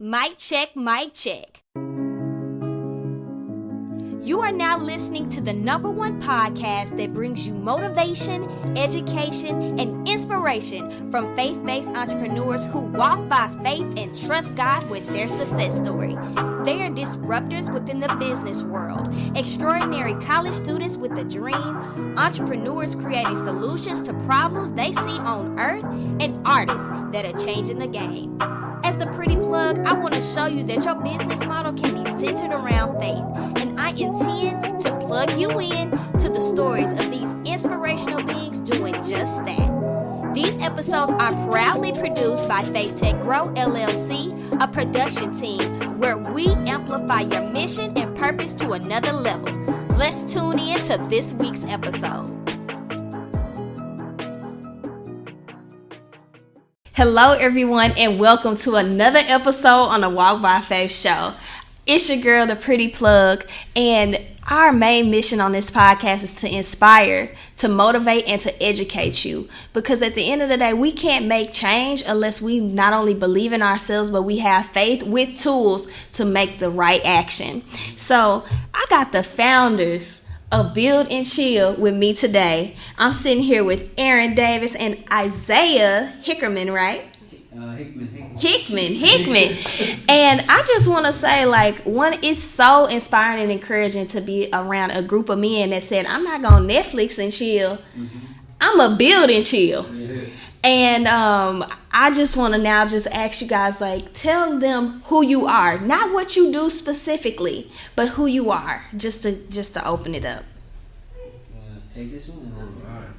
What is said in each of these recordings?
Mic check, mic check. You are now listening to the #1 podcast that brings you motivation, education, and inspiration from faith-based entrepreneurs who walk by faith and trust God with their success story. They are disruptors within the business world, extraordinary college students with a dream, entrepreneurs creating solutions to problems they see on earth, and artists that are changing the game. As the pretty plug, I want to show you that your business model can be centered around faith, and I intend to plug you in to the stories of these inspirational beings doing just that. These episodes are proudly produced by Faith Tech Grow LLC, a production team where we amplify your mission and purpose to another level. Let's tune in to this week's episode. Hello, everyone, and welcome to another episode on the Walk by Faith show. It's your girl, the pretty plug, and our main mission on this podcast is to inspire, to motivate, and to educate you. Because at the end of the day, we can't make change unless we not only believe in ourselves, but we have faith with tools to make the right action. So I got the founders of Build and Chill with me today. I'm sitting here with Aaron Davis and Isaiah Hickman, right? Hickman. And I just want to say, it's so inspiring and encouraging to be around a group of men that said, I'm not going to Netflix and chill. I'm a Build and Chill. Yeah. And I just want to now just ask you guys, tell them who you are. Not what you do specifically, but who you are, just to open it up. Take this one. All right.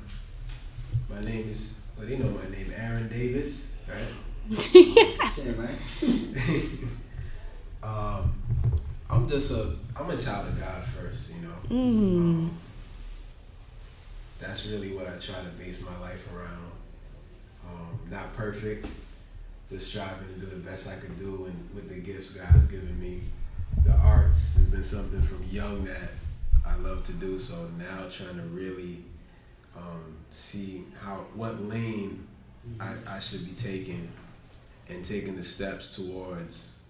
My name is, my name, Aaron Davis, right? Right? I'm a child of God first, that's really what I try to base my life around. Not perfect, just striving to do the best I could do, and with the gifts God's given me. The arts has been something from young that I love to do, so now trying to really see what lane I should be taking, and taking the steps towards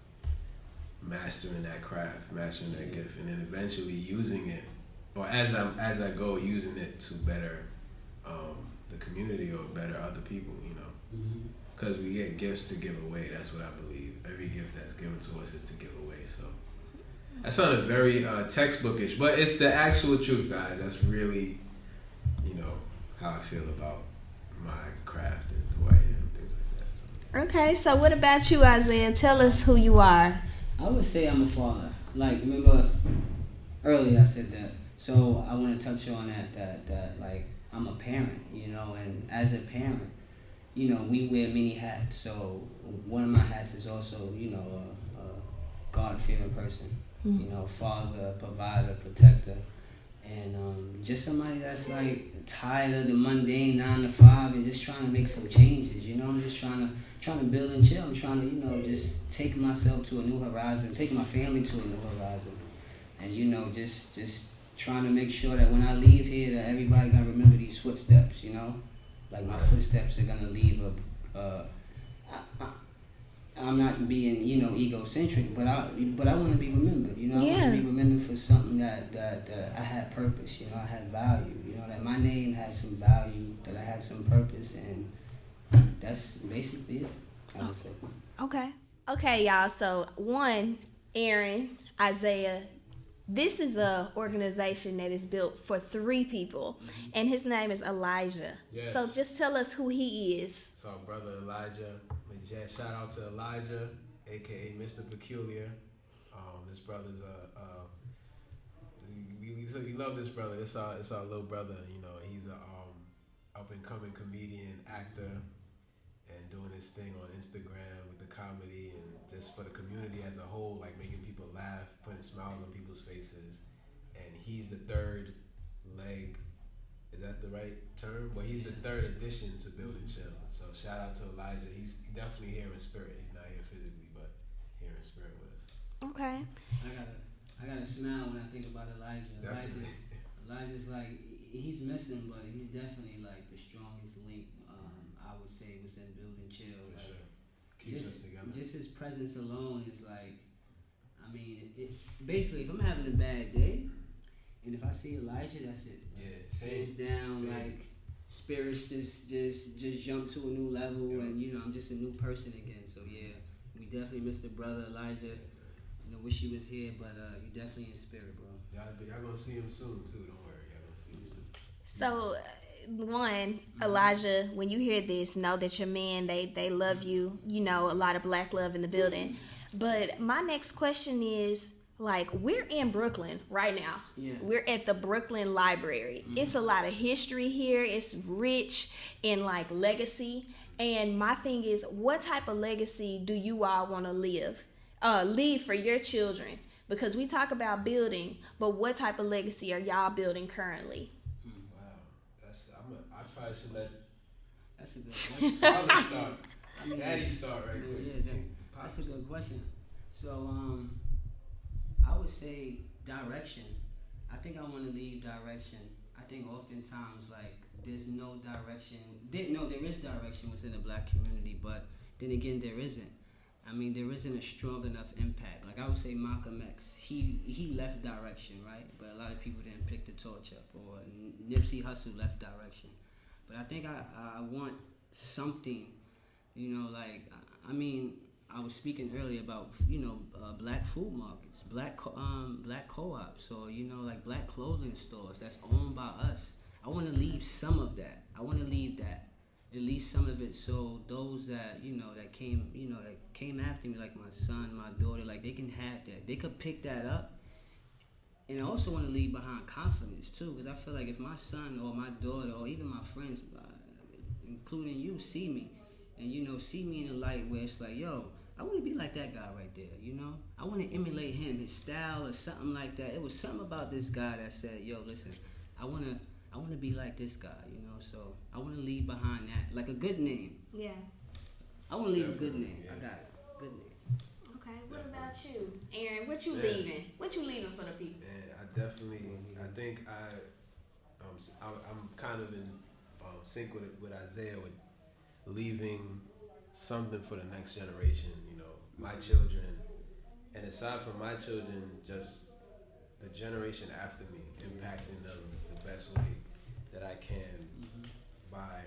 mastering that craft, mastering that gift, and then eventually using it, or as I go, using it to better the community or better other people, because we get gifts to give away. That's what I believe. Every gift that's given to us is to give away. So that sounded very textbookish, but it's the actual truth, guys. That's really, how I feel about my craft and who I am, things like that. So. Okay, so what about you, Isaiah? Tell us who you are. I would say I'm a father. Remember earlier I said that. So I want to touch on that I'm a parent, and as a parent, we wear many hats. So one of my hats is also, a God-fearing person, father, provider, protector, and just somebody that's tired of the mundane 9 to 5 and just trying to make some changes. I'm just trying to build and chill. I'm trying to, just take myself to a new horizon, take my family to a new horizon, and just trying to make sure that when I leave here, that everybody gonna remember these footsteps. My footsteps are gonna leave I'm not being, egocentric, but I want to be remembered. I want to be remembered for something that I had purpose. I had value. That my name had some value, that I had some purpose, and that's basically it, I would say. Okay, y'all. So Aaron, Isaiah, this is a organization that is built for 3 people, and his name is Elijah. Yes. So just tell us who he is. So brother Elijah, shout out to Elijah, aka Mr. Peculiar. This brother's we love this brother. It's our little brother. He's a up and coming comedian, actor, and doing his thing on Instagram with the comedy and just for the community as a whole, making people laugh, putting smiles on people's faces. And he's the third leg. Is that the right term? Well, he's the third addition to Build and Chill. So shout out to Elijah. He's definitely here in spirit. He's not here physically, but here in spirit with us. Okay. I gotta smile when I think about Elijah. Elijah's he's missing, but he's definitely the strongest link. I would say was in Build and Chill. For sure. Keeps us together. Just his presence alone is like, I mean, basically, if I'm having a bad day, and if I see Elijah, that's it. Yeah, hands down, like spirits just jump to a new level, and I'm just a new person again. So yeah, we definitely miss the brother Elijah. Wish he was here, but you definitely in spirit, bro. Y'all gonna see him soon too. Don't worry, y'all gonna see him soon. So, one, Elijah, when you hear this, know that your men, they love you. A lot of black love in the building. But my next question is, like, we're in Brooklyn right now. Yeah. We're at the Brooklyn Library. Mm-hmm. It's a lot of history here. It's rich in, like, legacy. And my thing is, what type of legacy do you all want to leave for your children? Because we talk about building, but what type of legacy are y'all building currently? Wow, I probably should let. That's a good question. Father start. Daddy start right there. Yeah, that's a good question. So, I would say direction. I think I want to leave direction. I think oftentimes, like, there's no direction. No, there is direction within the black community, but then again, there isn't. I mean, there isn't a strong enough impact. Like, I would say Malcolm X, he left direction, right? But a lot of people didn't pick the torch up. Or Nipsey Hussle left direction. But I think I want something, I mean, I was speaking earlier about, black food markets, black co-ops, or, like black clothing stores that's owned by us. I want to leave some of that. I want to leave that. At least some of it, so those that that came after me, like my son, my daughter, like they can have that. They could pick that up. And I also want to leave behind confidence too, because I feel like if my son or my daughter or even my friends, including you, see me, and see me in a light where it's like, yo, I want to be like that guy right there. I want to emulate him, his style or something like that. It was something about this guy that said, yo, listen, I want to be like this guy, so I want to leave behind that, like a good name. Yeah. I want to leave a good name. Yeah. I got it. Good name. Okay, what about you? Aaron, what you leaving? What you leaving for the people? Man, I think I'm kind of in sync with Isaiah with leaving something for the next generation, my children. And aside from my children, just the generation after me, impacting them the best way that I can by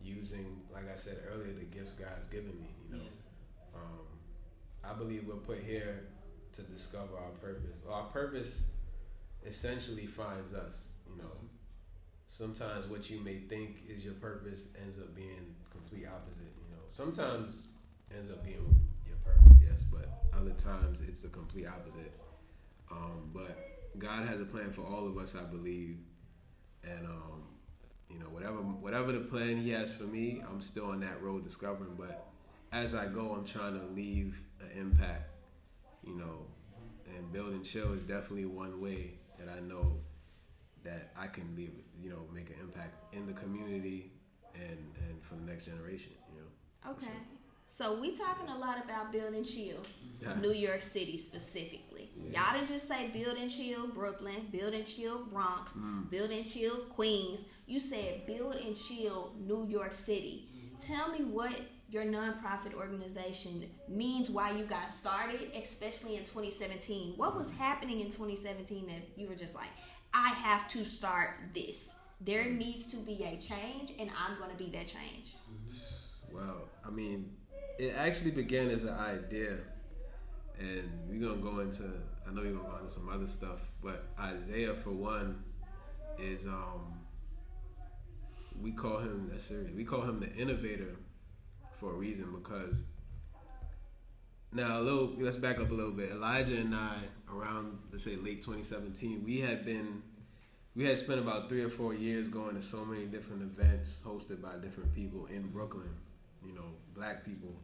using, like I said earlier, the gifts God's given me. I believe we're put here to discover our purpose. Well, our purpose essentially finds us. Sometimes what you may think is your purpose ends up being complete opposite. Sometimes ends up being your purpose, yes, but other times it's the complete opposite. But God has a plan for all of us, I believe. And whatever the plan He has for me, I'm still on that road discovering. But as I go, I'm trying to leave an impact, and building Chill is definitely one way that I know that I can leave, make an impact in the community and for the next generation, Okay. So we talking a lot about Build and Chill, New York City specifically. Yeah. Y'all didn't just say Build and Chill Brooklyn, Build and Chill Bronx, Build and Chill Queens. You said Build and Chill New York City. Tell me what your nonprofit organization means, why you got started, especially in 2017. What was happening in 2017 that you were just like, I have to start this. There needs to be a change, and I'm going to be that change. Well, I mean, it actually began as an idea, and we're going to go into, I know you're going to go into some other stuff, but Isaiah, for one, is, we call him the innovator for a reason, because now let's back up a little bit. Elijah and I, around, let's say, late 2017, we had spent about 3 or 4 years going to so many different events hosted by different people in Brooklyn, black people,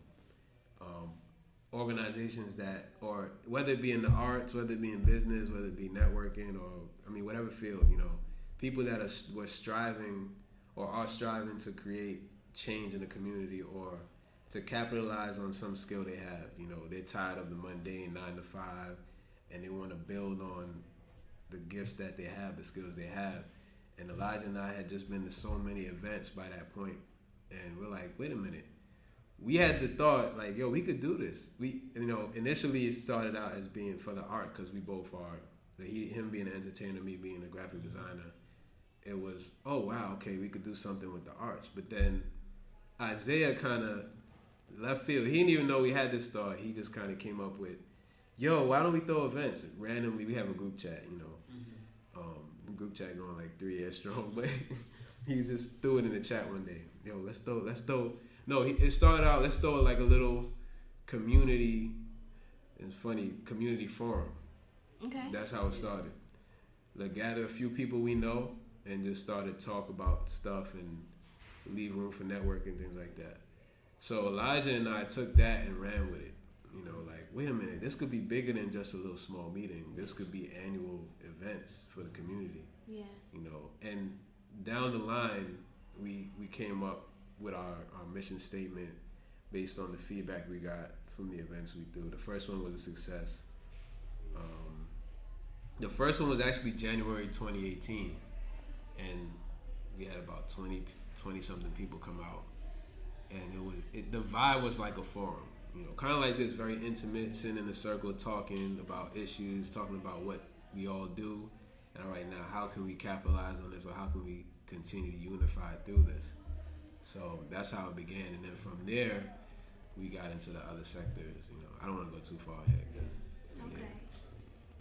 organizations that, or whether it be in the arts, whether it be in business, whether it be networking, or, whatever field, people that were striving or are striving to create change in the community or to capitalize on some skill they have. They're tired of the mundane 9 to 5, and they want to build on the gifts that they have, the skills they have. And Elijah and I had just been to so many events by that point, and we're like, wait a minute, we had the thought like, yo, we could do this. We, initially it started out as being for the art because we both are. Him being an entertainer, me being a graphic designer. It was, oh wow, okay, we could do something with the arts. But then Isaiah kind of left field. He didn't even know we had this thought. He just kind of came up with, yo, why don't we throw events? Randomly, we have a group chat, group chat going like 3 years strong, but he just threw it in the chat one day. Yo, let's throw. No, it started out, let's throw like a little community, it's funny, community forum. Okay. That's how it started. Like gather a few people we know and just started talk about stuff and leave room for networking, things like that. So Elijah and I took that and ran with it. Like, wait a minute, this could be bigger than just a little small meeting. This could be annual events for the community. Yeah. And down the line, we came up with our mission statement based on the feedback we got from the events we threw. The first one was a success. The first one was actually January 2018, and we had about 20 something people come out, and the vibe was like a forum, kind of like this, very intimate, sitting in a circle talking about issues, talking about what we all do, and all right, now how can we capitalize on this, or how can we continue to unify through this? So that's how it began, and then from there we got into the other sectors. I don't want to go too far ahead. Okay. Yeah.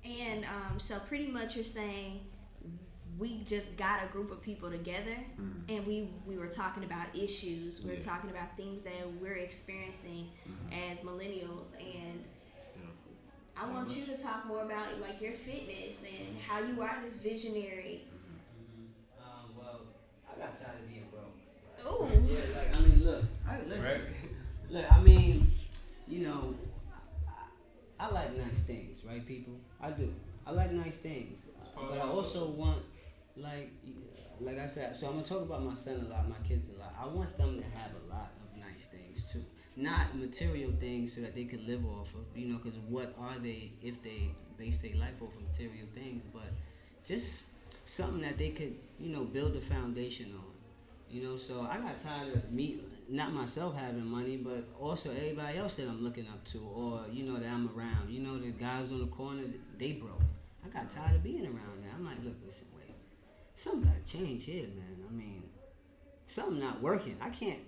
And so pretty much you're saying we just got a group of people together, and we were talking about issues. We were talking about things that we're experiencing as millennials, and I want you to talk more about like your fitness and how you are this visionary. Well, I got tired of being broke. Oh. Yeah, look, listen. Right? Look, I like nice things, right, people? I do. I like nice things. But I also want, like I said, so I'm going to talk about my son a lot, my kids a lot. I want them to have a lot of nice things, too. Not material things so that they could live off of, because what are they if they base their life off of material things? But just something that they could, build a foundation on. So I got tired of not myself having money, but also everybody else that I'm looking up to, or, that I'm around. The guys on the corner, they broke. I got tired of being around there. I'm like, look, listen, wait. Something got to change here, man. Something not working. I can't,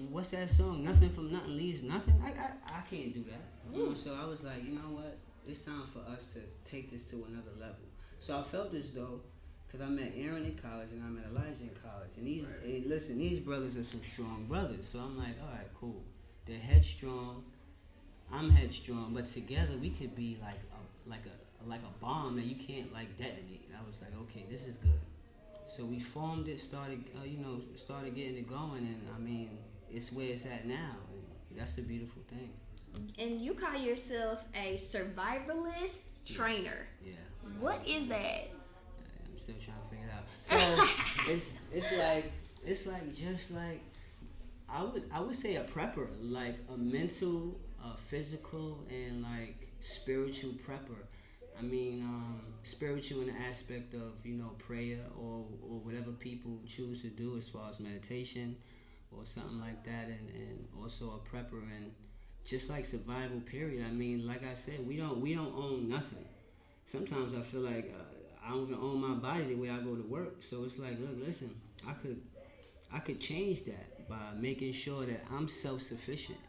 what's that song? Nothing from nothing leaves nothing. I can't do that. So I was like, you know what? It's time for us to take this to another level. So I felt as though, because I met Aaron in college and I met Elijah in college. And these brothers are some strong brothers. So I'm like, all right, cool. They're headstrong. I'm headstrong. But together we could be like a bomb that you can't detonate. And I was like, okay, this is good. So we formed it, started getting it going. And it's where it's at now. And that's a beautiful thing. And you call yourself a survivalist trainer. Yeah. What is that? I'm still trying to figure it out. So it's like just like I would say a prepper, like a mental, physical, and like spiritual prepper. Spiritual in the aspect of prayer or whatever people choose to do as far as meditation or something like that, and also a prepper and just like survival period. Like I said, we don't own nothing. Sometimes I feel like I don't even own my body the way I go to work. So it's like, look, listen, I could change that by making sure that I'm self-sufficient.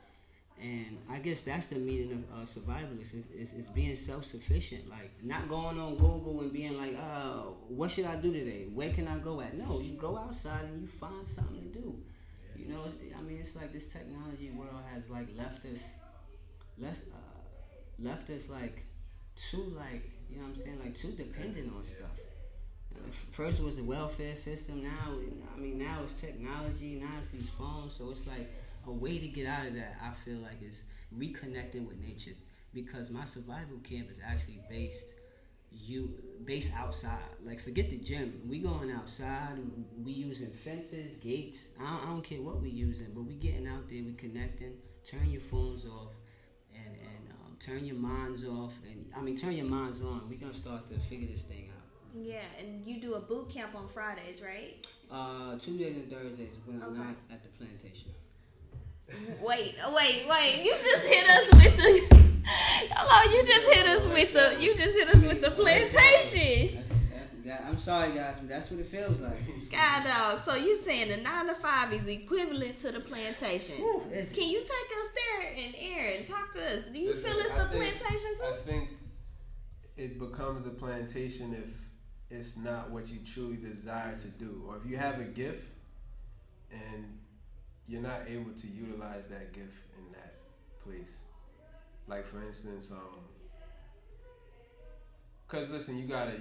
And I guess that's the meaning of survivalist is being self-sufficient. Like not going on Google and being like, what should I do today? Where can I go at? No, you go outside and you find something to do. It's like this technology world has like left us like too too dependent on stuff. First it was the welfare system. Now it's technology. Now it's these phones. So it's like a way to get out of that. I feel like is reconnecting with nature, because my survival camp is actually based outside. Like forget the gym. We going outside. We using fences, gates. I don't care what we using, but we getting out there. We connecting. Turn your phones off, and turn your minds off, and turn your minds on. We're gonna start to figure this thing out. Yeah, and you do a boot camp on Fridays, right? 2 days and Thursdays when I'm not at the Plantation. Wait. You just hit us with the. Hello, you just hit us with the plantation. I'm sorry, guys, but that's what it feels like. God, dog. So you saying the 9 to 5 is equivalent to the plantation? Woo, Can you take us there and Aaron talk to us? Do you feel it's the plantation too? I think it becomes a plantation if it's not what you truly desire to do, or if you have a gift and you're not able to utilize that gift in that place. Like for instance, cause listen, you gotta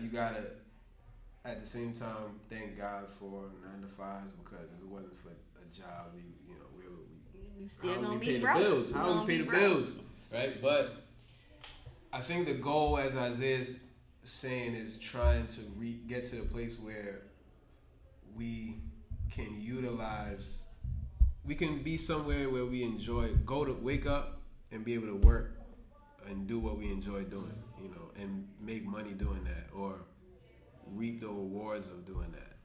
at the same time thank God for 9 to 5s, because if it wasn't for a job, we still how gonna we be pay broke. the bills? How we pay the bills? Right, but I think the goal, as Isaiah's saying, is trying to get to the place where we can utilize, we can be somewhere where we enjoy, wake up and be able to work and do what we enjoy doing, and make money doing that, or reap the rewards of doing that.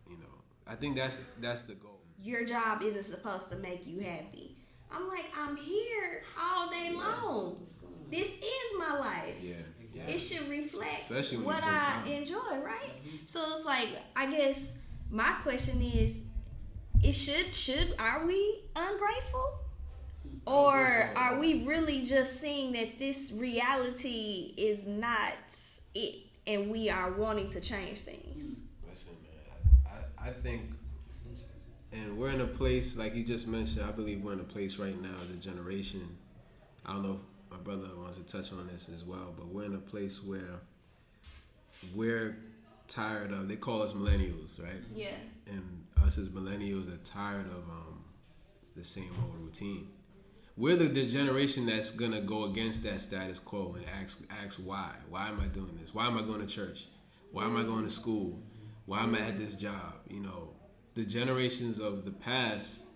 I think that's the goal. Your job isn't supposed to make you happy. I'm like, I'm here all day long. This is my life. Yeah. It should reflect what I enjoy, right? So it's like, I guess my question is, are we ungrateful? Or are we really just seeing that this reality is not it and we are wanting to change things? Listen, man, I think, and we're in a place, like you just mentioned, I believe we're in a place right now as a generation. I don't know if my brother wants to touch on this as well, but we're in a place where we're tired of, they call us millennials, right? Yeah. And us as millennials are tired of the same old routine. We're the generation that's gonna go against that status quo and ask why. Why am I doing this? Why am I going to church? Why am I going to school? Why am I at this job? The generations of the past,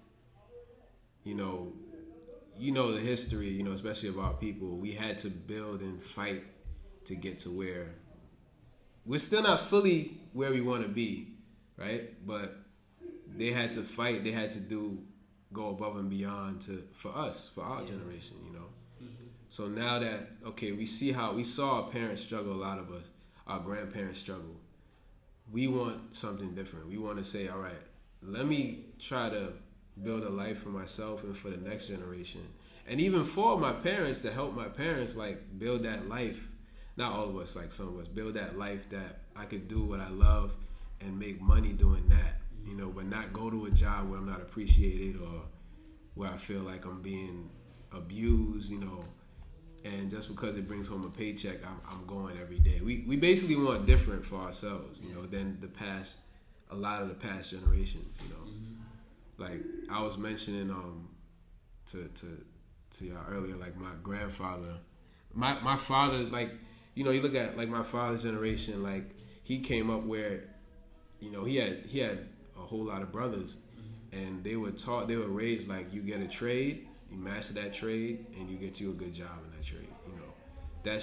the history, especially of our people. We had to build and fight to get to where we're still not fully where we want to be, right? But they had to fight. They had to go above and beyond for us, for our generation, So now that, we saw our parents struggle, a lot of us, our grandparents struggle. We want something different. We want to say, all right, let me try to build a life for myself and for the next generation. And even for my parents, to help my parents, build that life. Not all of us, some of us, build that life that I could do what I love and make money doing that. But not go to a job where I'm not appreciated or where I feel like I'm being abused, and just because it brings home a paycheck, I'm going every day. We basically want different for ourselves, than a lot of the past generations, Like I was mentioning to y'all earlier, my grandfather, my father, you look at my father's generation, he came up where, he had a whole lot of brothers, and they were raised you get a trade, you master that trade, and you get you a good job in that trade. That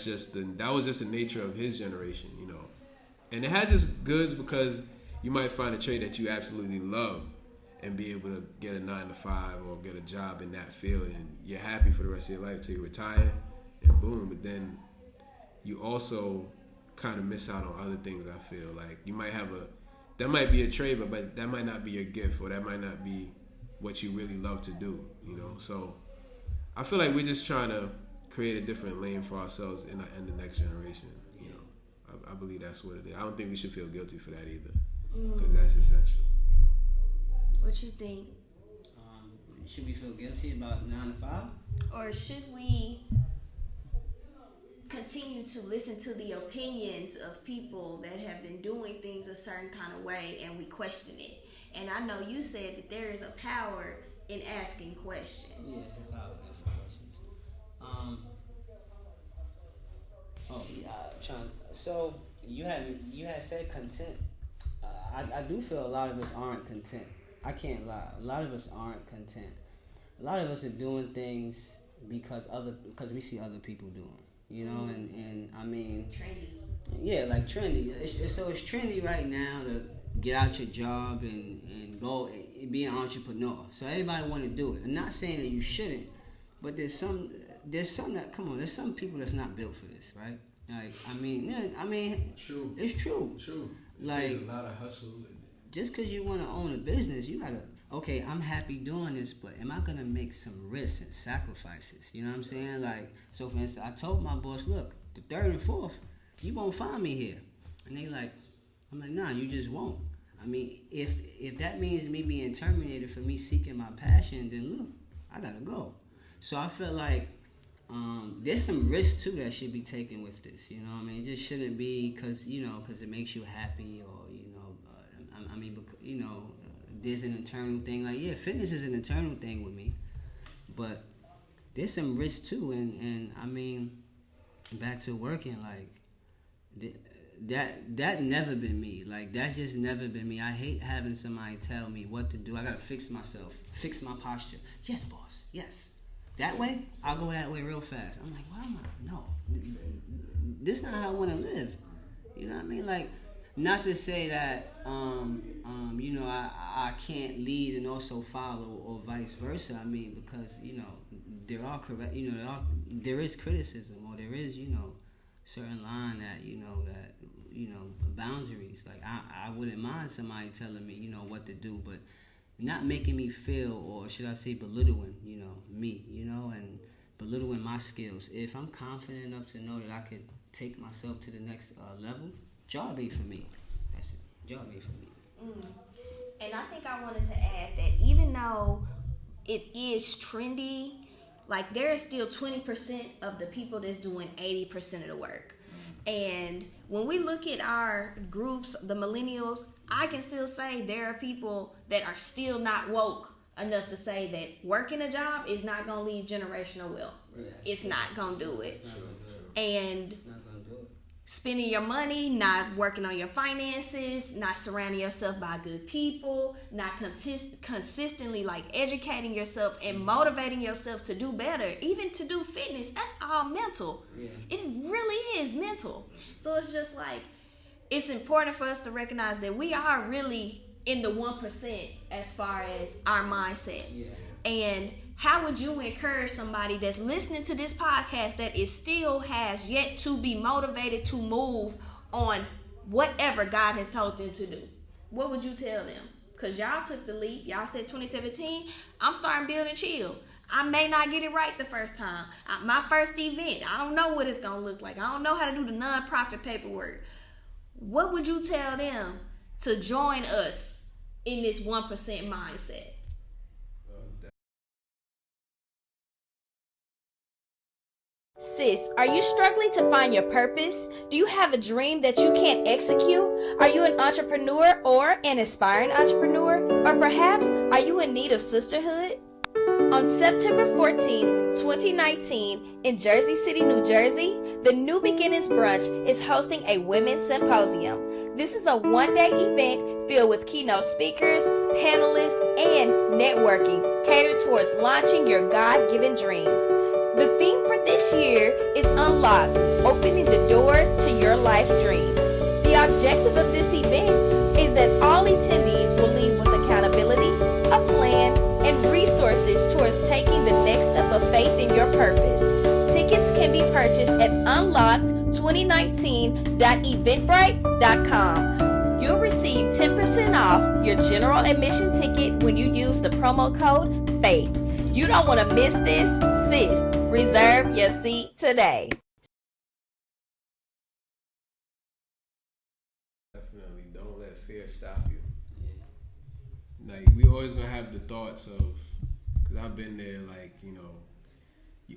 was just the nature of his generation, and it has its goods, because you might find a trade that you absolutely love and be able to get a 9 to 5 or get a job in that field, and you're happy for the rest of your life till you retire, and boom. But then you also kind of miss out on other things. I feel like you might have that might be a trade, but that might not be your gift, or that might not be what you really love to do, So I feel like we're just trying to create a different lane for ourselves in the next generation, I believe that's what it is. I don't think we should feel guilty for that either, because that's essential. What you think? Should we feel guilty about 9 to 5? Or should we continue to listen to the opinions of people that have been doing things a certain kind of way, and we question it? And I know you said that there is a power in asking questions. Yes, a power in asking questions. So you had said content. I do feel a lot of us aren't content. I can't lie. A lot of us aren't content. A lot of us are doing things because we see other people doing. And I mean, trendy. Yeah, trendy. So it's trendy right now to get out your job and go. be an entrepreneur. So everybody want to do it. I'm not saying that you shouldn't, but there's some that, come on, there's some people that's not built for this, right? Like, I mean, true. It's true. True. It like, takes a lot of hustle. Just because you want to own a business, you gotta, okay, I'm happy doing this, but am I gonna make some risks and sacrifices? You know what I'm saying? Like, so for instance, I told my boss, look, the 3rd and 4th, you won't find me here. And they like, I'm like, nah, you just won't. I mean, if that means me being terminated for me seeking my passion, then look, I gotta go. So I feel like there's some risk too that should be taken with this. You know what I mean? It just shouldn't be because it makes you happy, or there's an internal thing. Like, yeah, fitness is an internal thing with me, but there's some risk too. And I mean, back to working, like that never been me. Like, that's just never been me. I hate having somebody tell me what to do. I gotta fix myself, fix my posture. Yes, boss. Yes. That way, I'll go that way real fast. I'm like, why am I? No, this is not how I want to live. You know what I mean? Like, not to say that, I can't lead and also follow, or vice versa. I mean, because there are correct, there is criticism, or there is certain line that boundaries. Like, I wouldn't mind somebody telling me what to do, but not making me feel, or should I say belittling, me, and belittling my skills. If I'm confident enough to know that I could take myself to the next level, job ain't for me. That's it. Job ain't for me. And I think I wanted to add that even though it is trendy, like, there is still 20% of the people that's doing 80% of the work. And when we look at our groups, the millennials, I can still say there are people that are still not woke enough to say that working a job is not going to leave generational wealth. Yeah, it's not going to do it. And spending your money, not working on your finances, not surrounding yourself by good people, not consistently like educating yourself and motivating yourself to do better, even to do fitness, that's all mental. Yeah. It really is mental. So it's just like, it's important for us to recognize that we are really in the 1% as far as our mindset. Yeah. And how would you encourage somebody that's listening to this podcast that still has yet to be motivated to move on whatever God has told them to do? What would you tell them? Because y'all took the leap. Y'all said 2017, I'm starting building Chill. I may not get it right the first time. My first event, I don't know what it's going to look like. I don't know how to do the nonprofit paperwork. What would you tell them to join us in this 1% mindset? Sis, are you struggling to find your purpose? Do you have a dream that you can't execute? Are you an entrepreneur or an aspiring entrepreneur? Or perhaps are you in need of sisterhood? On September 14th, 2019, in Jersey City, New Jersey, the New Beginnings Brunch is hosting a women's symposium. This is a one-day event filled with keynote speakers, panelists, and networking catered towards launching your God-given dream. The theme for this year is Unlocked, opening the doors to your life dreams. The objective of this event is that all attendees will leave with accountability, a plan, and resources towards taking the next step of faith in your purpose. Tickets can be purchased at unlocked2019.eventbrite.com. You'll receive 10% off your general admission ticket when you use the promo code FAITH. You don't want to miss this, sis. Reserve your seat today. Definitely don't let fear stop you. Like, we always gonna have the thoughts of, because I've been there, like, you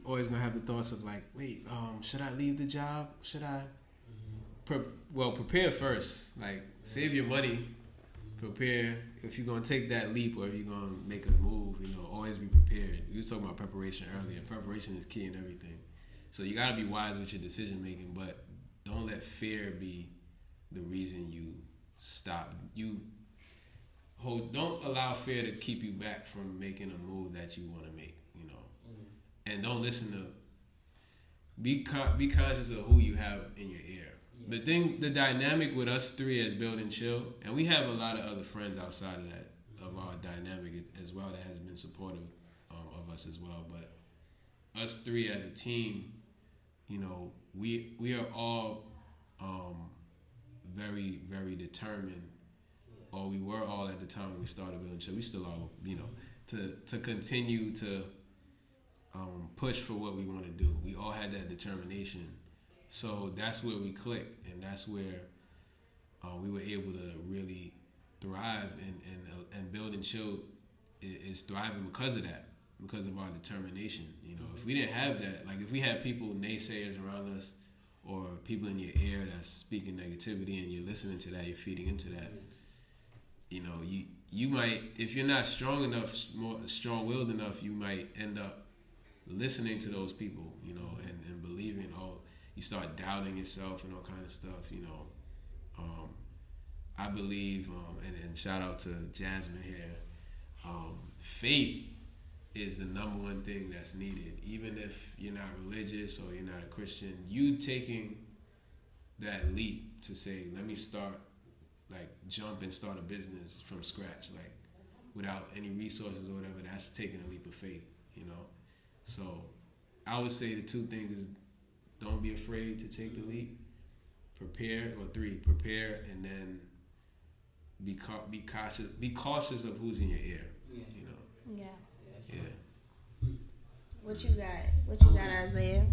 always gonna have the thoughts of like, wait, should I leave the job? Should I? Prepare first. Like, save your money. Prepare if you're gonna take that leap, or if you're gonna make a move. Always be prepared. We were talking about preparation earlier. Preparation is key in everything. So you gotta be wise with your decision making, but don't let fear be the reason you stop. Don't allow fear to keep you back from making a move that you want to make. And don't listen to. Be conscious of who you have in your ear. The dynamic with us three as Building Chill, and we have a lot of other friends outside of that, of our dynamic as well that has been supportive of us as well. But us three as a team, you know, we are all very, very determined, or we were all at the time when we started building church. We still are, you know, to continue to push for what we want to do. We all had that determination. So that's where we clicked, and that's where we were able to really thrive, and Build and Chill is thriving because of that, because of our determination. You know, if we didn't have that, like if we had people, naysayers around us, or people in your ear that's speaking negativity, and you're listening to that, you're feeding into that, you know, you might, if you're not strong enough, more strong-willed enough, you might end up listening to those people, you know, and believing, you start doubting yourself and all kind of stuff, you know. I believe, and shout out to Jasmine here, faith is the number one thing that's needed. Even if you're not religious or you're not a Christian, you taking that leap to say, let me start, like jump and start a business from scratch, like without any resources or whatever, that's taking a leap of faith, you know. So I would say the two things is, don't be afraid to take the leap. Prepare, and then be cautious. Be cautious of who's in your ear. Yeah. You know. Yeah. Yeah. What you got, Isaiah?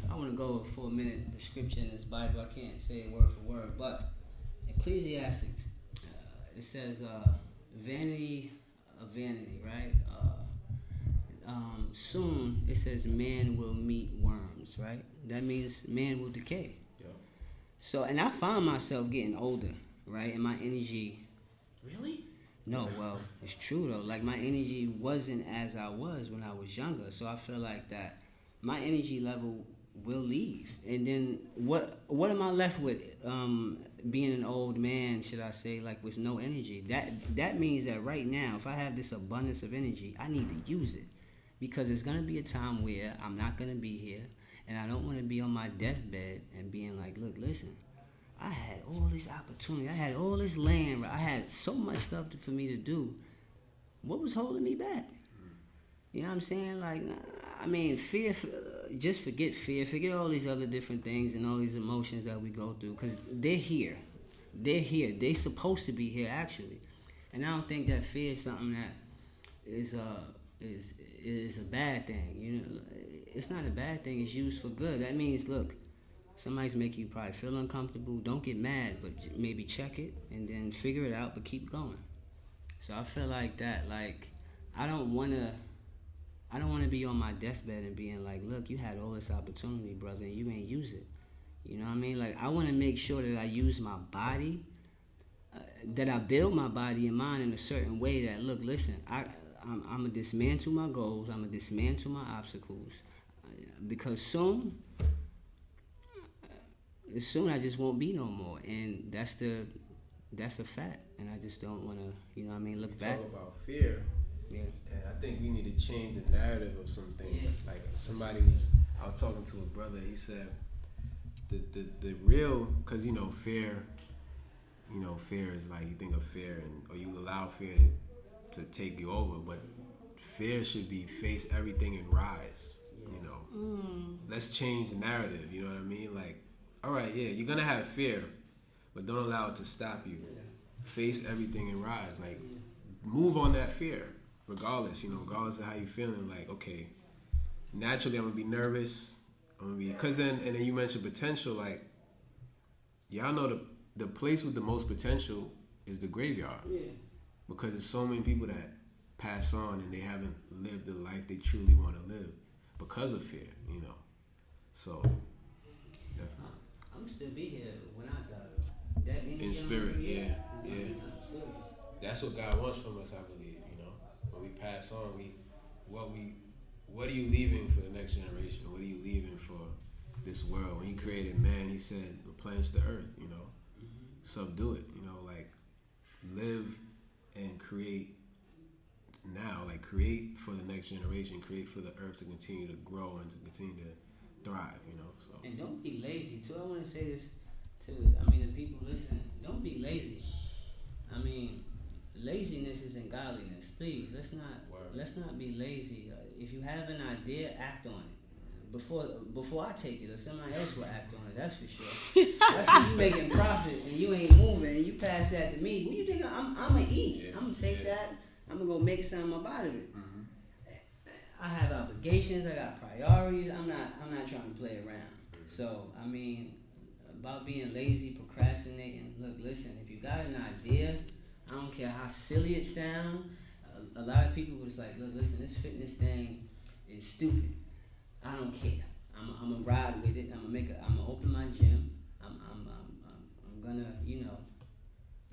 I wanna go for a minute. The scripture in this Bible, I can't say it word for word, but Ecclesiastes, it says, vanity of vanity, right? Soon it says man will meet worms, right? That means man will decay. Yeah. So, and I found myself getting older, right? And my energy. Really? No, well, it's true though. Like my energy wasn't as I was when I was younger. So I feel like that my energy level will leave. And then what am I left with? Being an old man, should I say, like with no energy. That means that right now, if I have this abundance of energy, I need to use it. Because there's going to be a time where I'm not going to be here, and I don't want to be on my deathbed and being like, look, listen, I had all this opportunity. I had all this land. I had so much stuff for me to do. What was holding me back? You know what I'm saying? Like, I mean, fear, just forget fear. Forget all these other different things and all these emotions that we go through, because they're here. They're here. They're supposed to be here, actually. And I don't think that fear is something that is a bad thing. You know, it's not a bad thing. It's used for good. That means, look, somebody's making you probably feel uncomfortable. Don't get mad, but maybe check it and then figure it out, but keep going. So I feel like that. Like, I don't want to be on my deathbed and being like, look, you had all this opportunity, brother, and you ain't use it. You know what I mean? Like, I want to make sure that I use my body, that I build my body and mind in a certain way that, look, listen, I'm going to dismantle my goals. I'm going to dismantle my obstacles. Because soon I just won't be no more. And that's a fact. And I just don't want to, you know what I mean, look back. Talk about fear. Yeah. And I think we need to change the narrative of some things. Yeah. Like I was talking to a brother, he said, the real, because, you know, fear is like, you think of fear, or you allow fear to take you over, but fear should be face everything and rise. You know, let's change the narrative. You know what I mean? Like, all right, yeah, you're gonna have fear, but don't allow it to stop you. Face everything and rise. Like, move on that fear, regardless. You know, regardless of how you feeling. Like, okay, naturally I'm gonna be nervous. Because then you mentioned potential. Like, y'all know the place with the most potential is the graveyard. Yeah. Because there's so many people that pass on and they haven't lived the life they truly want to live because of fear, you know. So, definitely. I'm still be here when I die. That in spirit, yeah. That's what God wants from us, I believe, you know. When we pass on, what are you leaving for the next generation? What are you leaving for this world? When he created man, he said, replenish the earth, you know. Subdue it, you know, like, live and create now, like create for the next generation, create for the earth to continue to grow and to continue to thrive, you know. So, and don't be lazy too. I want to say this to the people listening. Don't be lazy. I mean, laziness isn't godliness. Please, let's not be lazy. If you have an idea, act on it. Before I take it, or somebody else will act on it. That's for sure. That's if you making profit and you ain't moving, and you pass that to me. What do you think? I'm gonna eat. Yeah. I'm gonna take that. I'm gonna go make something about it. Mm-hmm. I have obligations. I got priorities. I'm not trying to play around. Mm-hmm. So I mean, about being lazy, procrastinating. Look, listen. If you got an idea, I don't care how silly it sounds. A lot of people was like, look, listen, this fitness thing is stupid. I don't care. I'm gonna ride with it. I'm gonna open my gym. I'm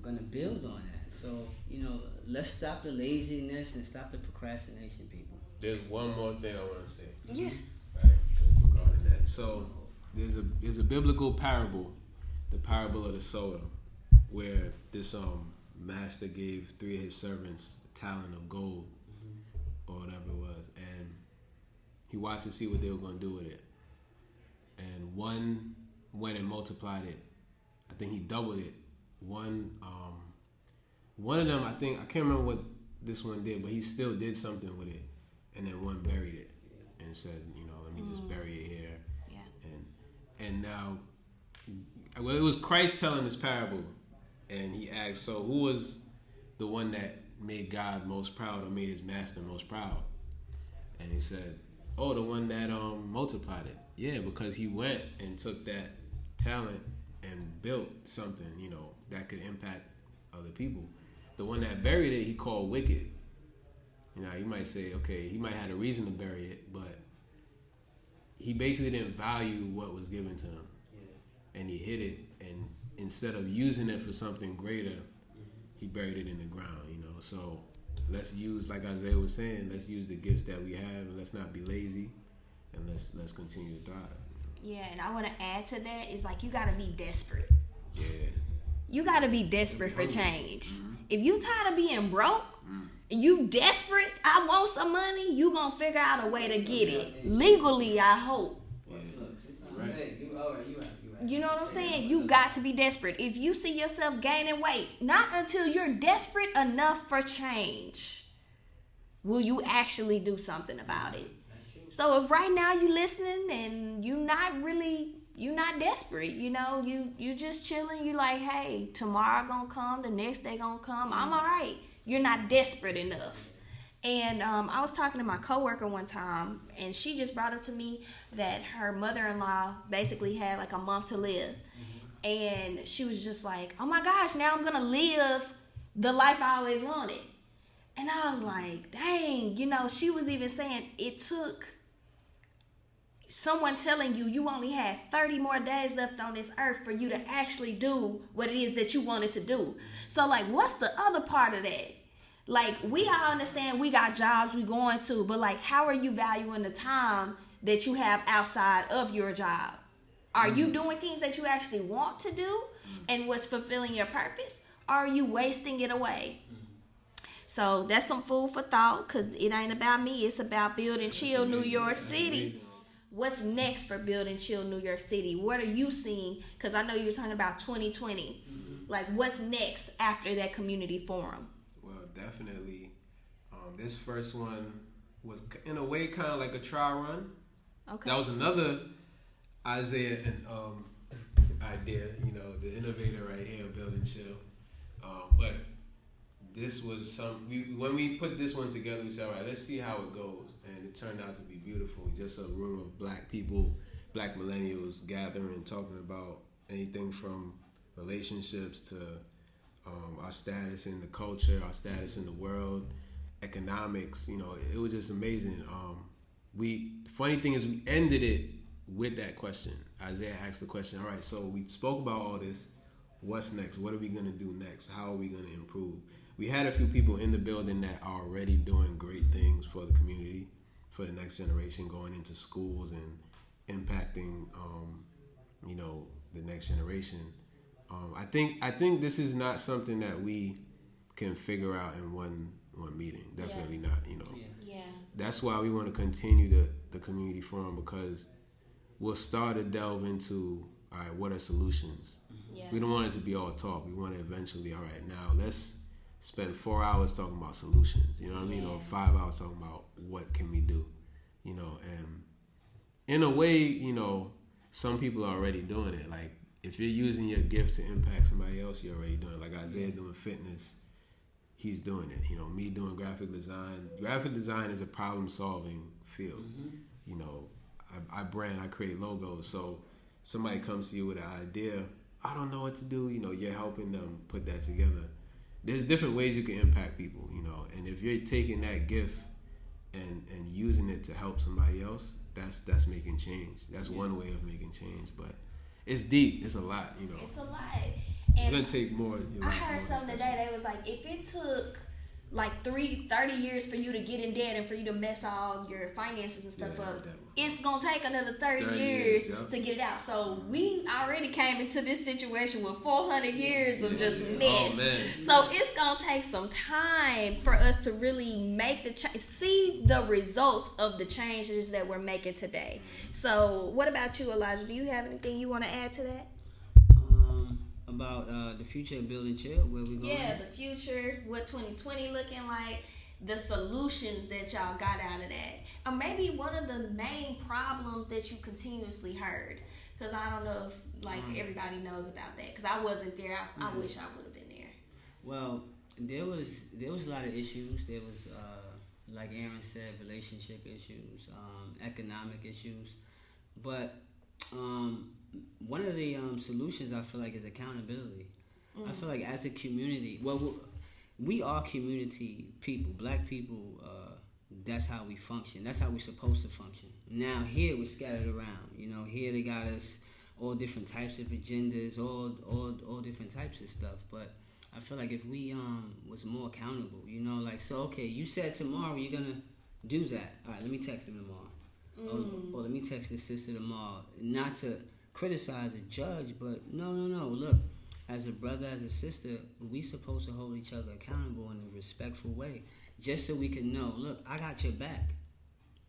gonna build on that. So let's stop the laziness and stop the procrastination, people. There's one more thing I want to say. Yeah. Right, regarding that. So there's a biblical parable, the parable of the sower, where this master gave 3 of his servants a talent of gold, or whatever it was, and he watched to see what they were going to do with it. And one went and multiplied it. I think he doubled it. One of them, I can't remember what this one did, but he still did something with it. And then one buried it and said, let me just bury it here. Yeah. And now, well, it was Christ telling this parable, and he asked, so who was the one that made God most proud, or made his master most proud? And he said, oh, the one that multiplied it. Yeah, because he went and took that talent and built something, that could impact other people. The one that buried it, he called wicked. You might say, okay, he might have had a reason to bury it, but he basically didn't value what was given to him. Yeah. And he hid it, and instead of using it for something greater, he buried it in the ground, So let's use, like Isaiah was saying, let's use the gifts that we have, and let's not be lazy, and let's continue to thrive. Yeah, and I want to add to that is like you got to be desperate. Yeah. You got to be desperate for change. Mm-hmm. If you tired of being broke, and you desperate, I want some money, you going to figure out a way to get it. Legally, I hope. Yeah. Right. You know what I'm saying? You got to be desperate. If you see yourself gaining weight, not until you're desperate enough for change will you actually do something about it. So if right now you listening and you're not desperate, you just chilling, you like, hey, tomorrow gonna come, the next day gonna come, I'm all right. You're not desperate enough. And I was talking to my coworker one time, and she just brought up to me that her mother-in-law basically had like a month to live. Mm-hmm. And she was just like, oh my gosh, now I'm going to live the life I always wanted. And I was like, dang, she was even saying it took someone telling you only had 30 more days left on this earth for you to actually do what it is that you wanted to do. So like, what's the other part of that? Like, we all understand we got jobs we going to, but like, how are you valuing the time that you have outside of your job? Are you doing things that you actually want to do and what's fulfilling your purpose? Or are you wasting it away? So that's some food for thought, because it ain't about me. It's about Build and Chill New York City. What's next for Build and Chill New York City? What are you seeing? Because I know you were talking about 2020. Like, what's next after that community forum? Definitely. This first one was in a way kind of like a trial run. Okay. That was another Isaiah idea, the innovator right here, Build and Chill. But this was when we put this one together, we said, all right, let's see how it goes. And it turned out to be beautiful. Just a room of black people, black millennials gathering, talking about anything from relationships to our status in the culture, our status in the world, economics. It was just amazing. Funny thing is, we ended it with that question. Isaiah asked the question, all right, so we spoke about all this. What's next? What are we going to do next? How are we going to improve? We had a few people in the building that are already doing great things for the community, for the next generation, going into schools and impacting, the next generation. I think this is not something that we can figure out in one meeting. Definitely not. Yeah. That's why we want to continue the community forum, because we'll start to delve into, all right, what are solutions? Yeah. We don't want it to be all talk. We want to eventually, all right, now let's spend 4 hours talking about solutions, you know what I mean? Or 5 hours talking about what can we do, you know? And in a way, you know, some people are already doing it. Like, if you're using your gift to impact somebody else, you're already doing it. Like Isaiah doing fitness, he's doing it. You know, me doing graphic design. Graphic design is a problem-solving field. You know, I create logos. So somebody comes to you with an idea, I don't know what to do. You know, you're helping them put that together. There's different ways you can impact people, you know. And if you're taking that gift and using it to help somebody else, that's making change. That's one way of making change. But it's deep. It's a lot, you know. It's a lot. It's going to take more. I heard something today. They was like, if it took like 30 years for you to get in debt and for you to mess all your finances and stuff up, it's going to take another 30 years to get it out. So we already came into this situation with 400 years of just mess. So it's going to take some time for us to really make the see the results of the changes that we're making today. So what about you, Elijah? Do you have anything you want to add to that? About the future of building chill, where we going? Yeah, the future, what 2020 looking like, the solutions that y'all got out of that, or maybe one of the main problems that you continuously heard. Because I don't know if like everybody knows about that. Because I wasn't there. I wish I would have been there. Well, there was a lot of issues. There was like Aaron said, relationship issues, economic issues, but one of the solutions I feel like is accountability. I feel like as a community, well, we are community people, black people. That's how we function. That's how we're supposed to function. Now here we're scattered around. You know, here they got us all different types of agendas, all different types of stuff. But I feel like if we was more accountable, you know, like, so okay, you said tomorrow you're gonna do that. All right, let me text him tomorrow. Or let me text this sister tomorrow. Not to criticize or judge, but no. Look, as a brother, as a sister, we supposed to hold each other accountable in a respectful way, just so we can know, look, I got your back.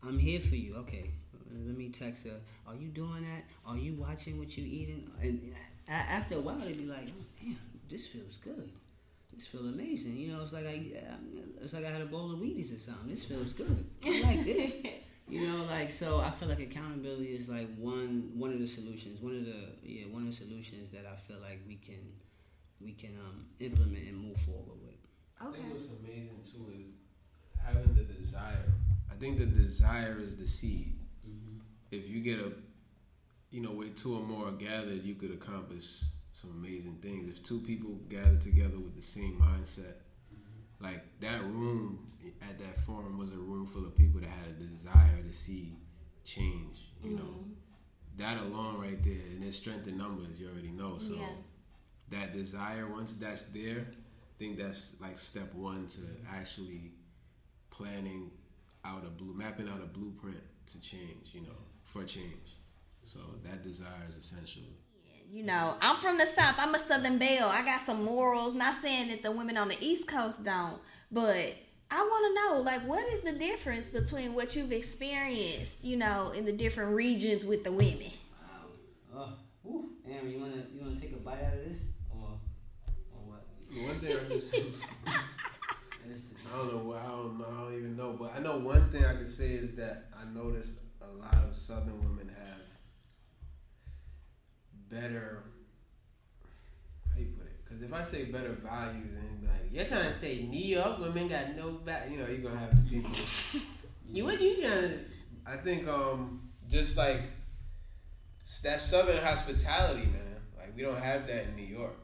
I'm here for you. Okay, let me text her. Are you doing that? Are you watching what you eating? And after a while, they'd be like, oh, damn, this feels good. This feels amazing. You know, it's like I had a bowl of Wheaties or something. This feels good. I like this. You know, like, so I feel like accountability is like one of the solutions. One of the solutions that I feel like we can implement and move forward with. Okay. I think what's amazing too is having the desire. I think the desire is the seed. If you get where two or more are gathered, you could accomplish some amazing things. If two people gather together with the same mindset, like that room at that forum was a room full of people that had a desire to see change, you know. That alone right there, and there's strength in numbers, you already know. So that desire, once that's there, I think that's like step one to actually mapping out a blueprint to change, you know, for change. So that desire is essential. You know, I'm from the South. I'm a Southern belle. I got some morals. Not saying that the women on the East Coast don't, but I want to know, like, what is the difference between what you've experienced, you know, in the different regions with the women? Wow. Aaron, you wanna take a bite out of this, or what? One thing I don't even know, but I know one thing I could say is that I noticed a lot of Southern women have better, how you put it? Because if I say better values, and like, you're trying to say New York women got no back, you know, you're gonna have the people. What you trying to? I think just like that Southern hospitality, man. Like, we don't have that in New York.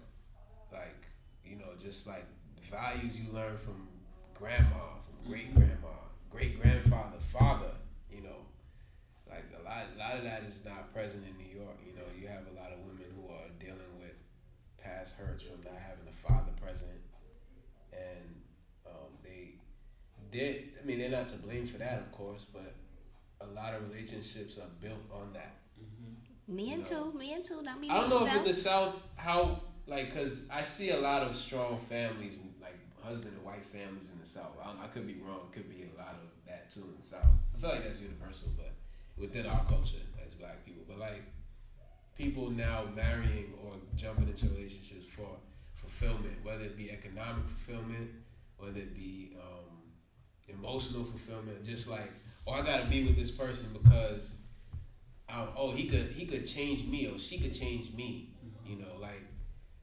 Like, you know, just like values you learn from grandma, from great grandma, great grandfather, father. You know, like a lot of that is not present in New York. You know, you have a lot of women who are dealing with past hurts from not having a father present, and they're not to blame for that, of course, but a lot of relationships are built on that. Me too. I don't know if in the South how, like, because I see a lot of strong families, like husband and wife families in the South. I could be wrong. It could be a lot of that too in the South. I feel like that's universal, but within our culture as black people. But like people now marrying or jumping into relationships for fulfillment, whether it be economic fulfillment, whether it be emotional fulfillment. Just like, I gotta be with this person because he could change me or she could change me. You know, like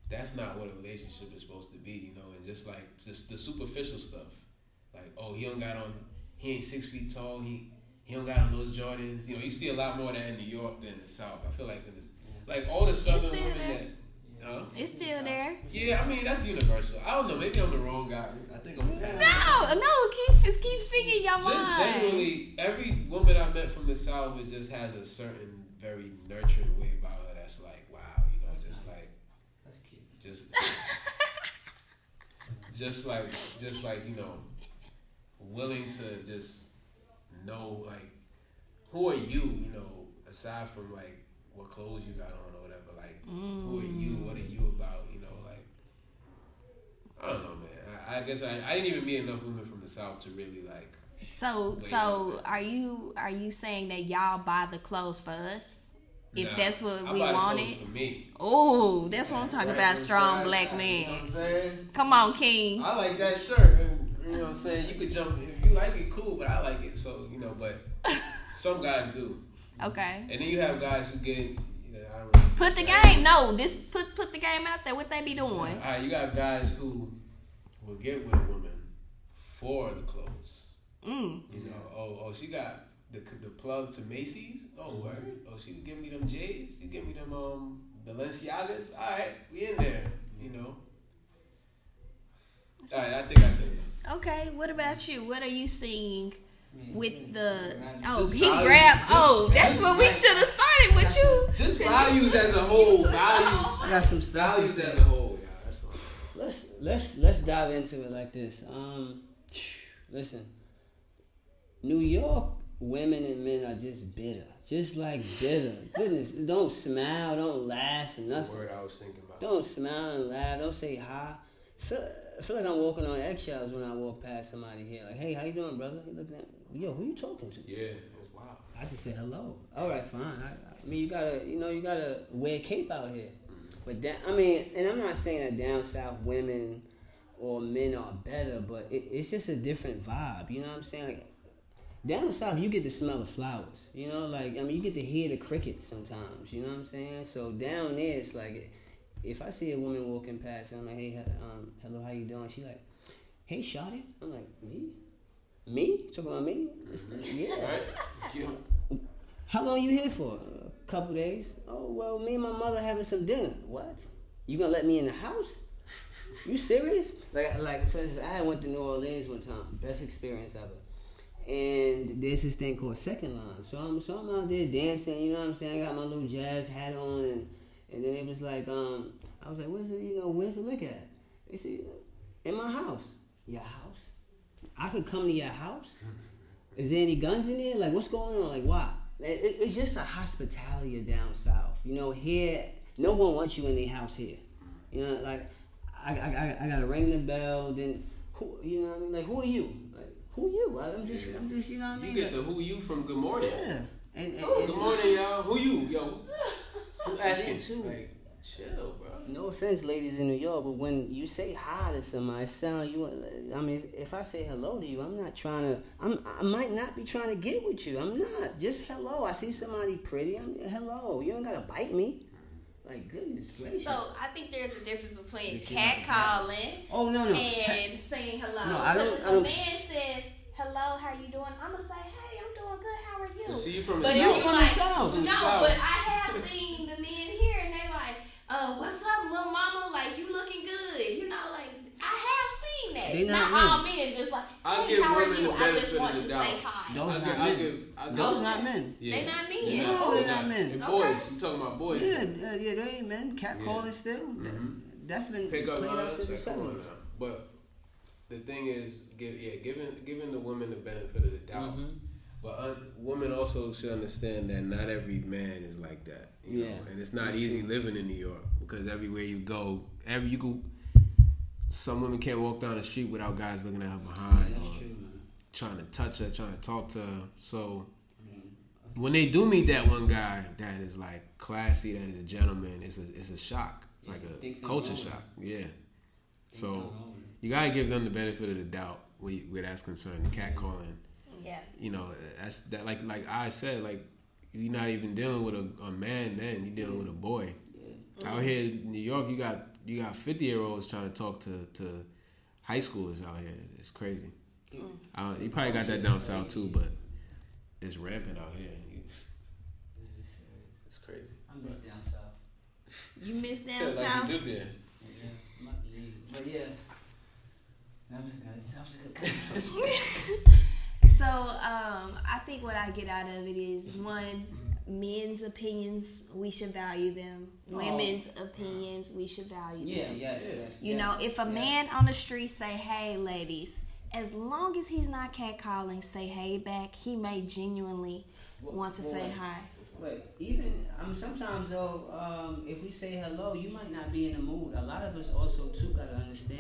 that's not what a relationship is supposed to be. You know, and just like just the superficial stuff, like he ain't 6 feet tall. He don't got on those Jordans. You know, you see a lot more of that in New York than the South. I feel like like all the Southern women it's still there. Yeah, I mean that's universal. I don't know. Maybe I'm the wrong guy. I think I'm. Keep speaking your mind. Just generally, every woman I met from the South just has a certain very nurturing way about her. That's like, wow, you know, just like that's cute. Just like you know, willing to just know like who are you, you know, aside from like what clothes you got on or whatever, like who are you, what are you about, you know, like I don't know, man. I guess I didn't even meet enough women from the South to really like so are you saying that y'all buy the clothes for us if that's what we wanted? wanted? For me. Oh, that's what I'm talking about, strong black man. You know what I'm saying? Come on, King. I like that shirt. You know what I'm saying? You could jump if you like it, cool, but I like it, so you know. But some guys do. Okay. And then you have guys who get. You know, I don't really put the game. No, put the game out there. What they be doing? All right, you got guys who will get with a woman for the clothes. You know, she got the plug to Macy's. Oh, word. Oh, she would give me them J's. You give me them Balenciagas. All right, we in there. You know. All right, I think I said that. Okay, what about you? What are you seeing with the... that's what we should have started with you. Just values as a whole. I got some stuff. Values as a whole, yeah. That's all. Let's dive into it like this. Listen, New York women and men are just bitter. Just like bitter. Goodness, don't smile, don't laugh, and nothing. That's the word I was thinking about. Don't smile and laugh, don't say hi. I feel like I'm walking on eggshells when I walk past somebody here. Like, hey, how you doing, brother? He looking at me. Yo, who you talking to? Yeah, it's wild. I just said hello. All right, fine. I mean, you gotta wear a cape out here. But and I'm not saying that down south women or men are better, but it's just a different vibe. You know what I'm saying? Like, down south, you get to smell the flowers. You know, like you get to hear the crickets sometimes. You know what I'm saying? So down there, it's like. If I see a woman walking past and I'm like, hey, hello, how you doing? She like, hey, shawty. I'm like, me? Me? Talking about me? Yeah. Right. How long you here for? A couple days. Oh, well, me and my mother having some dinner. What? You gonna let me in the house? You serious? Like for instance, I went to New Orleans one time. Best experience ever. And there's this thing called second line. So I'm out there dancing. You know what I'm saying? I got my little jazz hat on and then it was like, I was like, where's the liquor at? They said, in my house. Your house? I could come to your house? Is there any guns in there? Like, what's going on? Like, why? It's just a hospitality down south. You know, here, no one wants you in their house here. You know, like, I got to ring the bell, then, who, you know what I mean? Like, who are you? Like, who are you? I'm just, you know what I mean? You get the who you from Good Morning. Yeah. And good morning, y'all. Who you? Yo. Who's asking? Too. Like, chill, bro. No offense, ladies in New York, but when you say hi to somebody, if I say hello to you, I'm not trying to. I might not be trying to get with you. I'm not. Just hello. I see somebody pretty. Hello. You don't gotta bite me. Like, goodness gracious. So I think there's a difference between catcalling and saying hello. No, if a man says hello, how you doing? I'm gonna say, hey, I'm doing good. How are you? But see, you from the South. South. From the South. No, but I have seen the men here, and they like, what's up, little mama? Like, you looking good. You know, like, I have seen that. They not all men just like, hey, how are you? I just want to say hi. Those not men. Those not men. Yeah. They not men. No, they not men. And boys, you talking about boys? Yeah, they ain't men. Catcalling still. Mm-hmm. That's been played out since the 70s. But the thing is, giving the women the benefit of the doubt. Mm-hmm. But women also should understand that not every man is like that. You know? And it's not easy living in New York because everywhere you go, some women can't walk down the street without guys looking at her behind or trying to touch her, trying to talk to her. So when they do meet that one guy that is like classy, that is a gentleman, it's a shock. It's like a culture shock. Yeah. So you gotta give them the benefit of the doubt where that's concerned. The catcalling. Yeah. You know, that's that. Like I said, like you're not even dealing with a man. Then you're dealing with a boy. Yeah. Out here in New York, you got 50-year-olds trying to talk to high schoolers out here. It's crazy. You probably got that down south too, but it's rampant out here. It's crazy. I miss down south. You miss down south? Like you live there. Yeah, but yeah, that was a good conversation. So, I think what I get out of it is, one, men's opinions, we should value them. Women's opinions, we should value them. Yes. You know, if a man on the street say, hey, ladies, as long as he's not catcalling, say hey back, he may genuinely want to say hi. But even sometimes though, if we say hello, you might not be in the mood. A lot of us also too gotta understand.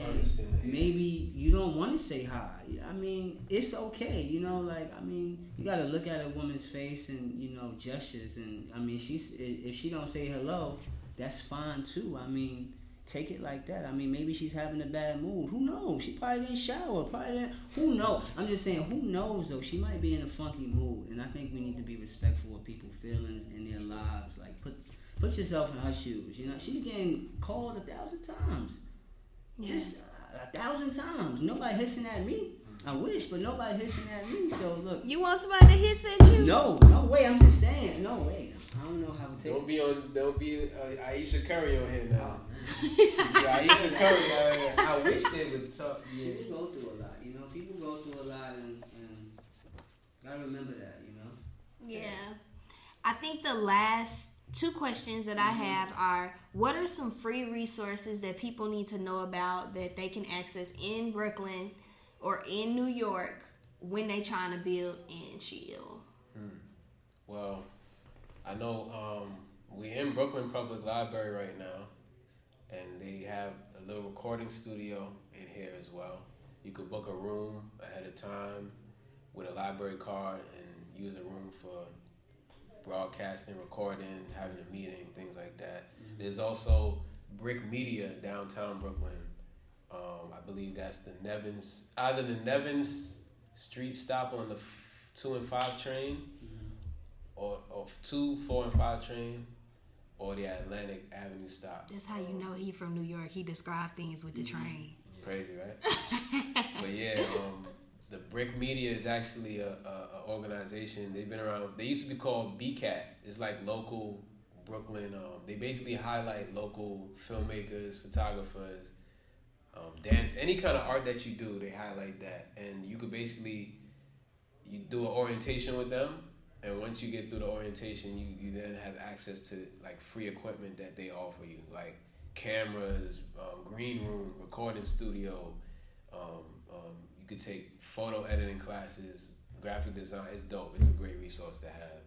Maybe you don't want to say hi. I mean, it's okay. You know, like you gotta look at a woman's face and gestures. And if she don't say hello, that's fine too. Take it like that. Maybe she's having a bad mood. Who knows? She probably didn't shower. Who knows? I'm just saying, who knows though? She might be in a funky mood, and I think we need to be respectful of people's feelings in their lives. Like put yourself in her shoes. She getting called 1,000 times. Yeah. Just 1,000 times. Nobody hissing at me. I wish, but nobody hissing at me. So look. You want somebody to hiss at you? No way. I'm just saying. No way. I don't know how to take it. Don't be Aisha Curry on here now. Aisha Curry. I wish they would talk. Yeah. People go through a lot. People go through a lot, and gotta remember that. Yeah. I think the last 2 questions that I have are: what are some free resources that people need to know about that they can access in Brooklyn or in New York when they trying to build in Shield? Well, I know we're in Brooklyn Public Library right now, and they have a little recording studio in here as well. You could book a room ahead of time with a library card and use a room for broadcasting, recording, having a meeting, things like that. There's also Brick Media downtown Brooklyn. I believe that's either the Nevins Street stop on the 2 and 5 train, or 2, 4, and 5 train, or the Atlantic Avenue stop. That's how you know he from New York. He described things with the train. Crazy, right? But yeah, the Brick Media is actually a organization. They've been around. They used to be called BCAT. It's like local Brooklyn. They basically highlight local filmmakers, photographers, dance, any kind of art that you do. They highlight that, and you could basically do an orientation with them. And once you get through the orientation, you then have access to like free equipment that they offer you, like cameras, green room, recording studio. You could take photo editing classes, graphic design. It's dope. It's a great resource to have.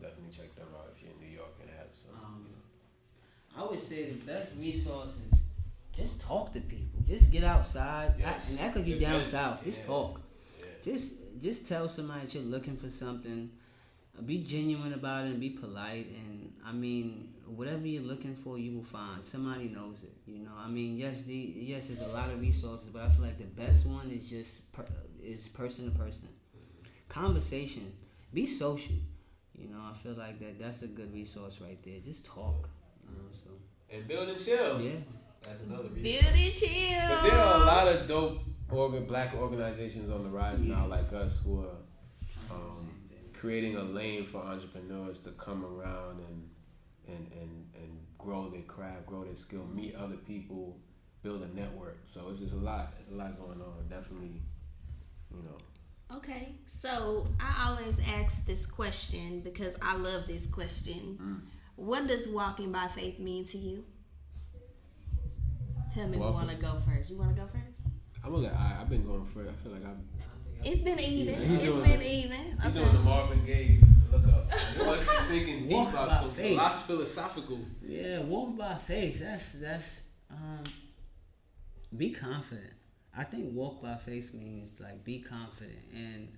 Definitely check them out if you're in New York and have some. I would say the best resource is just talk to people. Just get outside, and that could be down south. Just talk. Yeah. Just tell somebody that you're looking for something. Be genuine about it and be polite. And whatever you're looking for, you will find. Somebody knows it. Yes, there's a lot of resources, but I feel like the best one is just is person to person. Conversation. Be social. I feel like that's a good resource right there. Just talk. And build and chill. Yeah. That's another resource. Build and chill. But there are a lot of dope black organizations on the rise now, like us, who are creating a lane for entrepreneurs to come around and grow their craft, grow their skill, meet other people, build a network. So it's just a lot. There's a lot going on. Definitely, Okay, so I always ask this question because I love this question. What does walking by faith mean to you? Tell me who want to go first. You want to go first? I've been going first. I feel like It's been even. Yeah, It's been even. Okay. He's doing the Marvin Gaye look up. You must be thinking deep about some philosophical. Yeah, walk by faith. That's be confident. I think walk by faith means like be confident, and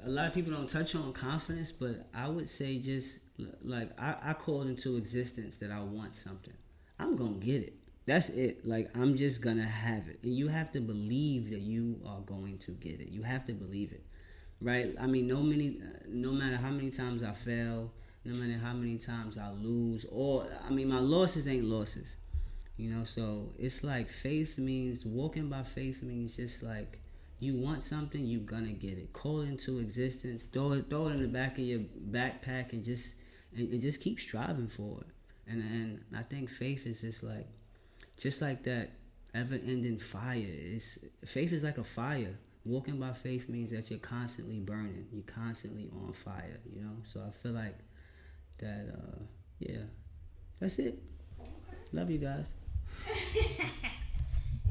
a lot of people don't touch on confidence, but I would say just like I called into existence that I want something. I'm gonna get it. That's it. Like, I'm just gonna have it. And you have to believe that you are going to get it. You have to believe it. Right? I mean, no matter how many times I fail, no matter how many times I lose, or, I mean, my losses ain't losses. You know, so it's like walking by faith means just like, you want something, you gonna get it. Call it into existence, throw it in the back of your backpack, and just keep striving for it. And I think faith is just like that ever-ending fire. Faith is like a fire. Walking by faith means that you're constantly burning. You're constantly on fire, you know? So I feel like that, that's it. Okay. Love you guys.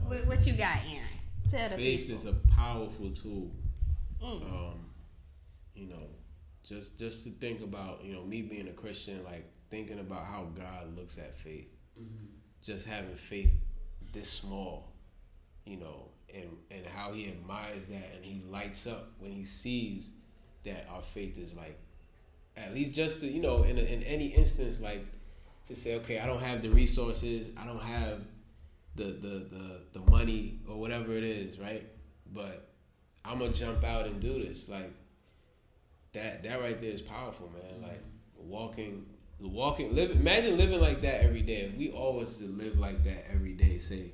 What you got, Aaron? Tell the faith people. is a powerful tool. You know, just to think about, you know, me being a Christian, like thinking about how God looks at faith. Mm-hmm. Just having faith this small, you know, and how he admires that, and he lights up when he sees that our faith is like, at least just to, you know, in any instance, like to say, okay, I don't have the resources, I don't have the money or whatever it is, right? But I'm gonna jump out and do this. Like that right there is powerful, man. Like imagine living like that every day. If we always live like that every day, say,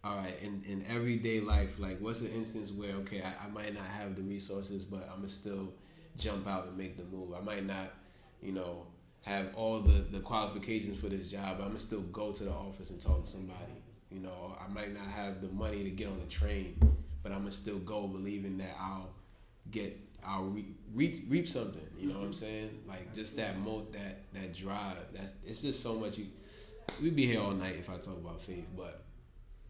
all right, in everyday life, like what's the instance where, okay, I might not have the resources, but I'm gonna still jump out and make the move. I might not, you know, have all the qualifications for this job, but I'm gonna still go to the office and talk to somebody. You know, I might not have the money to get on the train, but I'm gonna still go believing that I'll reap something. You know what I'm saying? Like just that drive. It's just so much. We'd be here all night if I talk about faith, but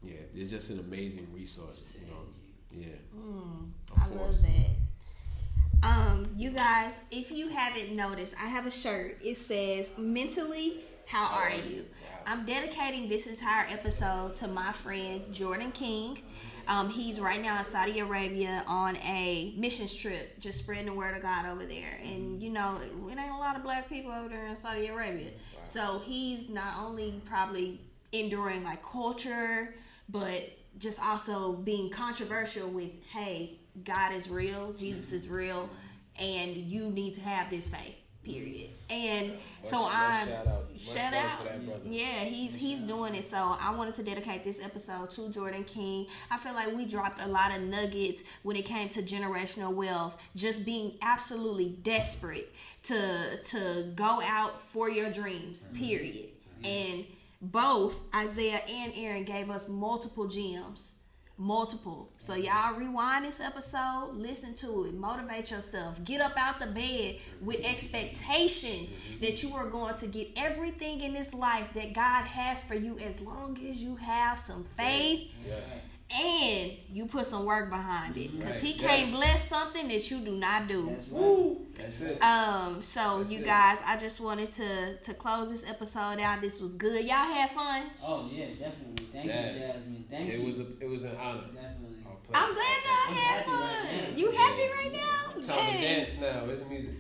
yeah, it's just an amazing resource. You know, yeah. I love that. You guys, if you haven't noticed, I have a shirt. It says, "Mentally, how are you?" I'm dedicating this entire episode to my friend Jordan King. He's right now in Saudi Arabia on a missions trip, just spreading the word of God over there. And you know, it ain't a lot of black people over there in Saudi Arabia. Wow. So he's not only probably enduring like culture, but just also being controversial with, hey, God is real, Jesus is real, and you need to have this faith. Period. And so I'm shout out. Yeah, he's doing it. So I wanted to dedicate this episode to Jordan King. I feel like we dropped a lot of nuggets when it came to generational wealth, just being absolutely desperate to go out for your dreams. Period. And both Isaiah and Aaron gave us multiple gems. So y'all rewind this episode, listen to it, motivate yourself, get up out the bed with expectation that you are going to get everything in this life that God has for you, as long as you have some faith and you put some work behind it, because he can't bless something that you do not do. That's right. That's it. So you guys, I just wanted to close this episode out. This was good. Y'all had fun? Oh yeah, definitely. Thank you, Jasmine. Thank you. It was an honor. Definitely. I'm glad y'all had fun. Right you happy right now? Time to dance now. Where's the music?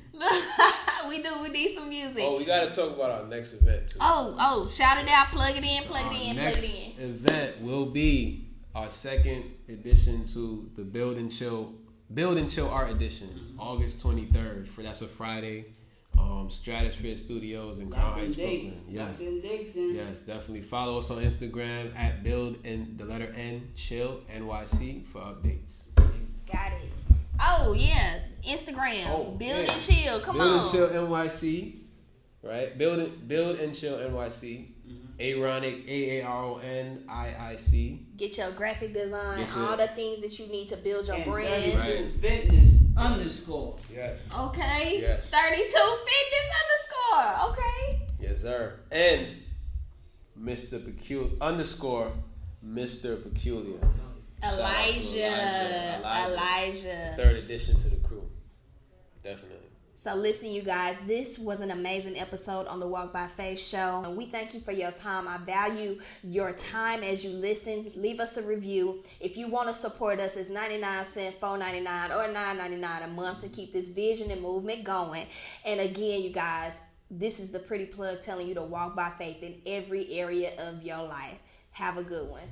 We need some music. Oh, we got to talk about our next event too. Oh, shout it out. Plug it in. Plug it in. Next event will be our second edition to the Build and Chill Art Edition, August 23rd. That's a Friday. Stratosphere Studios in Crown Heights, Brooklyn. Yes, definitely. Follow us on Instagram at Build and the letter N Chill NYC for updates. Got it. Oh yeah, Instagram. Build and Chill. Come on. Build and Chill NYC. Right. Build and Chill NYC. Aaronic, AARONIIC. Get your graphic design, all the things that you need to build your brand. 32 Fitness _. Yes. Okay. Yes. 32 Fitness _ Okay. Yes, sir. And Mr. Peculiar. Elijah. Third addition to the crew. Definitely. So listen, you guys, this was an amazing episode on the Walk by Faith show. And we thank you for your time. I value your time as you listen. Leave us a review. If you want to support us, it's 99 cents, $4.99, or $9.99 a month to keep this vision and movement going. And again, you guys, this is the Pretty Plug telling you to walk by faith in every area of your life. Have a good one.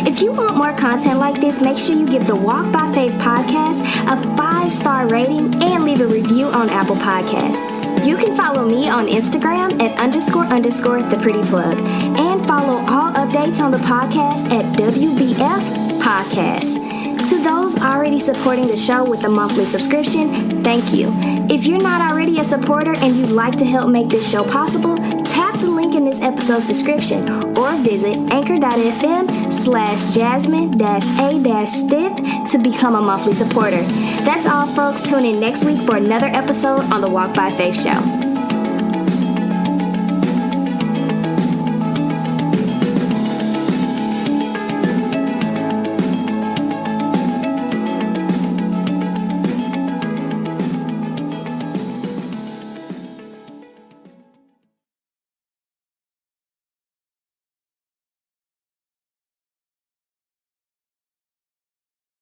If you want more content like this, make sure you give the Walk by Faith podcast a 5-star rating and leave a review on Apple Podcasts. You can follow me on Instagram at __ the Pretty Plug and follow all updates on the podcast at WBF Podcasts. To those already supporting the show with a monthly subscription, thank you. If you're not already a supporter and you'd like to help make this show possible, tap the link in this episode's description or visit anchor.fm/jasmine-a-stith to become a monthly supporter. That's all, folks. Tune in next week for another episode on the Walk by Faith Show.